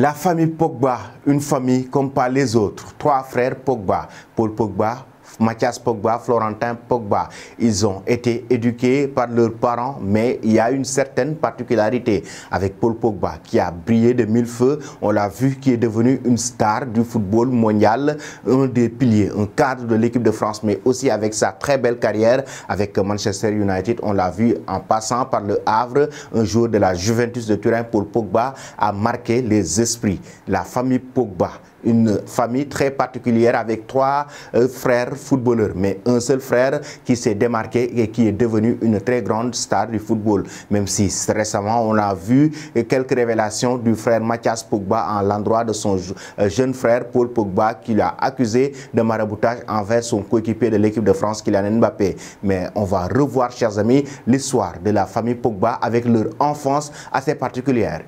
La famille Pogba, une famille comme pas les autres. Trois frères Pogba, Paul Pogba, Mathias Pogba, Florentin Pogba. Ils ont été éduqués par leurs parents, mais il y a une certaine particularité avec Paul Pogba qui a brillé de mille feux. On l'a vu, qui est devenu une star du football mondial, un des piliers, un cadre de l'équipe de France, mais aussi avec sa très belle carrière avec Manchester United. On l'a vu en passant par le Havre, un joueur de la Juventus de Turin. Paul Pogba a marqué les esprits. La famille Pogba, une famille très particulière avec trois frères footballeurs, mais un seul frère qui s'est démarqué et qui est devenu une très grande star du football. Même si récemment on a vu quelques révélations du frère Mathias Pogba en l'endroit de son jeune frère Paul Pogba, qui l'a accusé de maraboutage envers son coéquipier de l'équipe de France, Kylian Mbappé. Mais on va revoir, chers amis, l'histoire de la famille Pogba avec leur enfance assez particulière.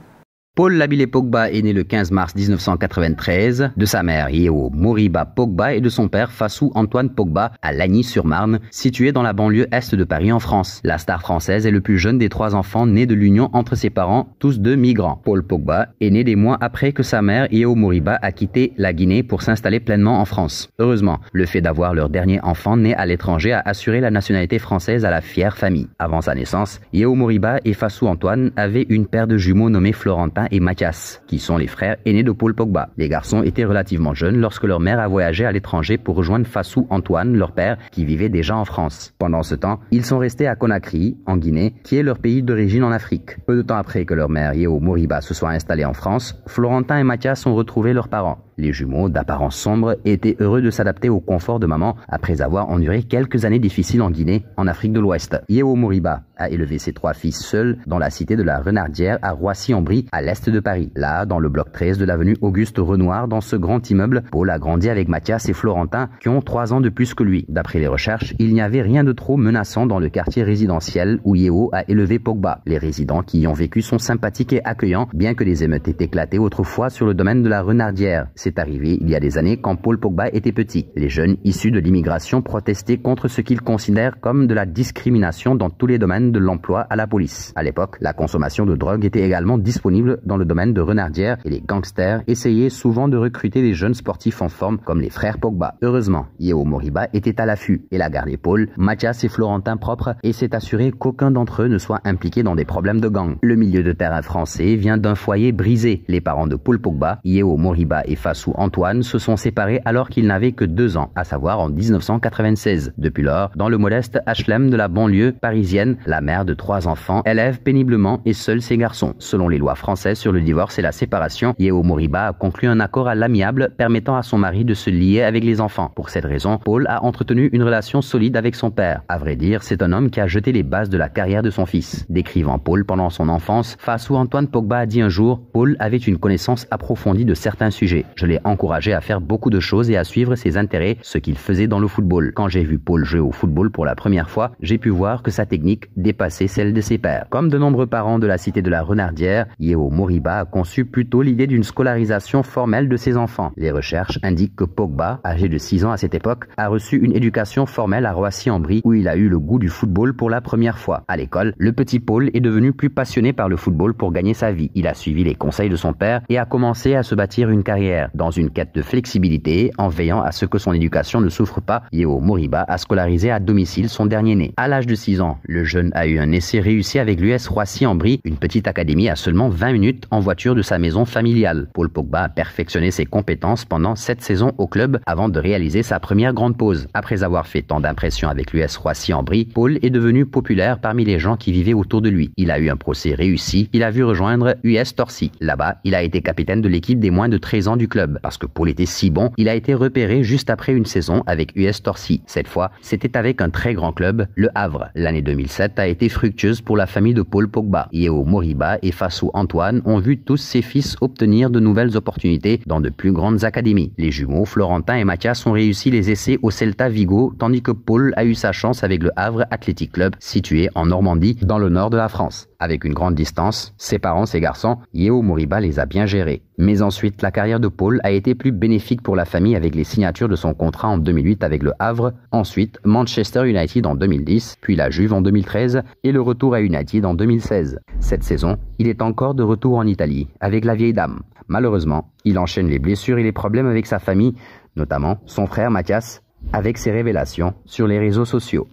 Paul Labile Pogba est né le 15 mars 1993 de sa mère Yeo Moriba Pogba et de son père Fassou Antoine Pogba à Lagny-sur-Marne, situé dans la banlieue est de Paris en France. La star française est le plus jeune des trois enfants nés de l'union entre ses parents, tous deux migrants. Paul Pogba est né des mois après que sa mère Yeo Moriba a quitté la Guinée pour s'installer pleinement en France. Heureusement, le fait d'avoir leur dernier enfant né à l'étranger a assuré la nationalité française à la fière famille. Avant sa naissance, Yeo Moriba et Fassou Antoine avaient une paire de jumeaux nommés Florentin et Mathias, qui sont les frères aînés de Paul Pogba. Les garçons étaient relativement jeunes lorsque leur mère a voyagé à l'étranger pour rejoindre Fassou Antoine, leur père, qui vivait déjà en France. Pendant ce temps, ils sont restés à Conakry, en Guinée, qui est leur pays d'origine en Afrique. Peu de temps après que leur mère Yeo Moriba se soit installée en France, Florentin et Mathias ont retrouvé leurs parents. Les jumeaux, d'apparence sombre, étaient heureux de s'adapter au confort de maman après avoir enduré quelques années difficiles en Guinée, en Afrique de l'Ouest. Yeo Moriba a élevé ses trois fils seuls dans la cité de la Renardière à Roissy-en-Brie, à l'est de Paris. Là, dans le bloc 13 de l'avenue Auguste Renoir, dans ce grand immeuble, Paul a grandi avec Mathias et Florentin, qui ont 3 ans de plus que lui. D'après les recherches, il n'y avait rien de trop menaçant dans le quartier résidentiel où Yeo a élevé Pogba. Les résidents qui y ont vécu sont sympathiques et accueillants, bien que des émeutes aient éclaté autrefois sur le domaine de la Renardière. C'est arrivé il y a des années quand Paul Pogba était petit. Les jeunes issus de l'immigration protestaient contre ce qu'ils considèrent comme de la discrimination dans tous les domaines de l'emploi à la police. À l'époque, la consommation de drogue était également disponible dans le domaine de Renardière et les gangsters essayaient souvent de recruter des jeunes sportifs en forme comme les frères Pogba. Heureusement, Yeo Moriba était à l'affût. Il a gardé Paul, Mathias et Florentin propres et s'est assuré qu'aucun d'entre eux ne soit impliqué dans des problèmes de gang. Le milieu de terrain français vient d'un foyer brisé. Les parents de Paul Pogba, Yeo Moriba et Fassou Antoine, se sont séparés alors qu'ils n'avaient que 2 ans, à savoir en 1996. Depuis lors, dans le modeste HLM de la banlieue parisienne, la mère de 3 enfants élève péniblement et seule ses garçons. Selon les lois françaises sur le divorce et la séparation, Yeo Moriba a conclu un accord à l'amiable permettant à son mari de se lier avec les enfants. Pour cette raison, Paul a entretenu une relation solide avec son père. À vrai dire, c'est un homme qui a jeté les bases de la carrière de son fils. Décrivant Paul pendant son enfance, Fassou Antoine Pogba a dit un jour: Paul avait une connaissance approfondie de certains sujets. Je l'ai encouragé à faire beaucoup de choses et à suivre ses intérêts, ce qu'il faisait dans le football. Quand j'ai vu Paul jouer au football pour la première fois, j'ai pu voir que sa technique dépassait celle de ses pairs. Comme de nombreux parents de la cité de la Renardière, Yeo Moriba a conçu plutôt l'idée d'une scolarisation formelle de ses enfants. Les recherches indiquent que Pogba, âgé de 6 ans à cette époque, a reçu une éducation formelle à Roissy-en-Brie où il a eu le goût du football pour la première fois. À l'école, le petit Paul est devenu plus passionné par le football pour gagner sa vie. Il a suivi les conseils de son père et a commencé à se bâtir une carrière. Dans une quête de flexibilité, en veillant à ce que son éducation ne souffre pas, Yeo Moriba a scolarisé à domicile son dernier né. À l'âge de 6 ans, le jeune a eu un essai réussi avec l'US Roissy-en-Brie, une petite académie à seulement 20 minutes en voiture de sa maison familiale. Paul Pogba a perfectionné ses compétences pendant 7 saisons au club avant de réaliser sa première grande pause. Après avoir fait tant d'impressions avec l'US Roissy-en-Brie, Paul est devenu populaire parmi les gens qui vivaient autour de lui. Il a eu un procès réussi, il a vu rejoindre US Torcy. Là-bas, il a été capitaine de l'équipe des moins de 13 ans du club. Parce que Paul était si bon, il a été repéré juste après une saison avec US Torcy. Cette fois, c'était avec un très grand club, le Havre. L'année 2007 a été fructueuse pour la famille de Paul Pogba. Yeo Moriba et Fassou Antoine ont vu tous ses fils obtenir de nouvelles opportunités dans de plus grandes académies. Les jumeaux Florentin et Mathias ont réussi les essais au Celta Vigo, tandis que Paul a eu sa chance avec le Havre Athletic Club, situé en Normandie, dans le nord de la France. Avec une grande distance, séparant ses garçons, Yeo Moriba les a bien gérés. Mais ensuite, la carrière de Paul football a été plus bénéfique pour la famille avec les signatures de son contrat en 2008 avec le Havre, ensuite Manchester United en 2010, puis la Juve en 2013 et le retour à United en 2016. Cette saison, il est encore de retour en Italie avec la vieille dame. Malheureusement, il enchaîne les blessures et les problèmes avec sa famille, notamment son frère Mathias, avec ses révélations sur les réseaux sociaux.